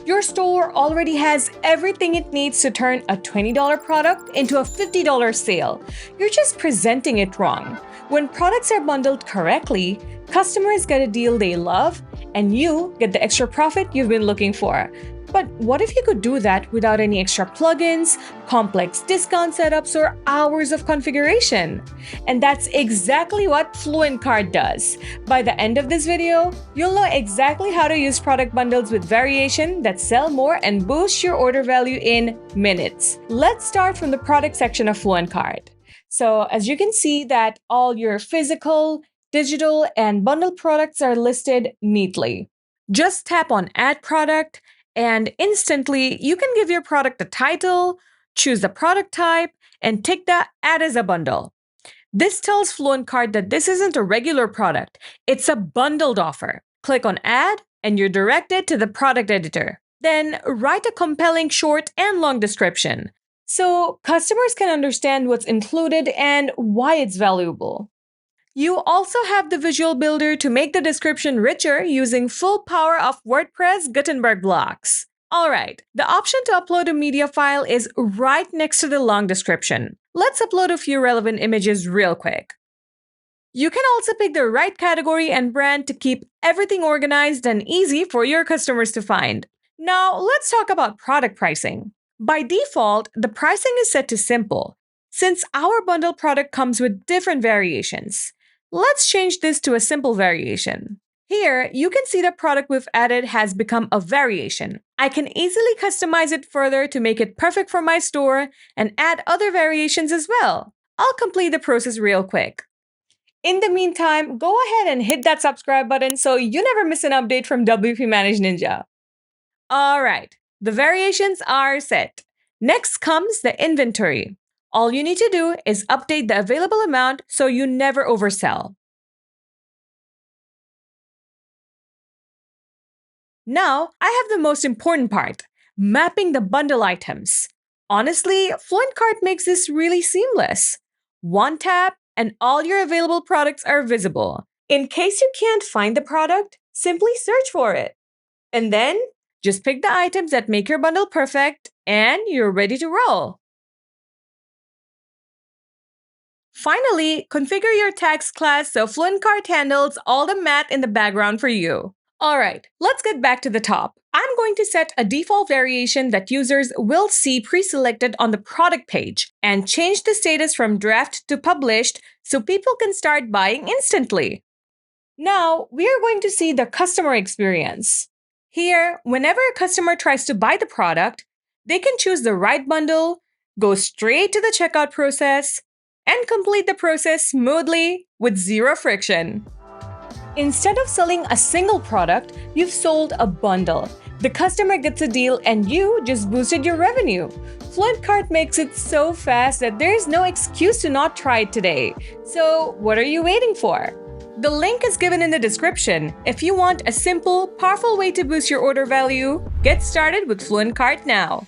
Your store already has everything it needs to turn a $20 product into a $50 sale. You're just presenting it wrong. When products are bundled correctly, customers get a deal they love, and you get the extra profit you've been looking for. But what if you could do that without any extra plugins, complex discount setups, or hours of configuration? And that's exactly what FluentCart does. By the end of this video, you'll know exactly how to use product bundles with variation that sell more and boost your order value in minutes. Let's start from the product section of FluentCart. So as you can see that all your physical, digital, and bundle products are listed neatly. Just tap on Add Product, and instantly, you can give your product a title, choose the product type, and tick the Add as a bundle. This tells FluentCart that this isn't a regular product, it's a bundled offer. Click on Add, and you're directed to the product editor. Then write a compelling short and long description, so customers can understand what's included and why it's valuable. You also have the visual builder to make the description richer using full power of WordPress Gutenberg blocks. Alright, the option to upload a media file is right next to the long description. Let's upload a few relevant images real quick. You can also pick the right category and brand to keep everything organized and easy for your customers to find. Now, let's talk about product pricing. By default, the pricing is set to simple, since our bundle product comes with different variations. Let's change this to a simple variation. Here, you can see the product we've added has become a variation. I can easily customize it further to make it perfect for my store and add other variations as well. I'll complete the process real quick. In the meantime, go ahead and hit that subscribe button so you never miss an update from WPManageNinja. Alright, the variations are set. Next comes the inventory. All you need to do is update the available amount so you never oversell. Now, I have the most important part, mapping the bundle items. Honestly, FluentCart makes this really seamless. One tap, and all your available products are visible. In case you can't find the product, simply search for it. And then, just pick the items that make your bundle perfect, and you're ready to roll. Finally, configure your tags class so FluentCart handles all the math in the background for you. Alright, let's get back to the top. I'm going to set a default variation that users will see pre-selected on the product page and change the status from draft to published so people can start buying instantly. Now, we are going to see the customer experience. Here, whenever a customer tries to buy the product, they can choose the right bundle, go straight to the checkout process, and complete the process smoothly with zero friction. Instead of selling a single product, you've sold a bundle. The customer gets a deal and you just boosted your revenue. FluentCart makes it so fast that there's no excuse to not try it today. So what are you waiting for? The link is given in the description. If you want a simple, powerful way to boost your order value, get started with FluentCart now.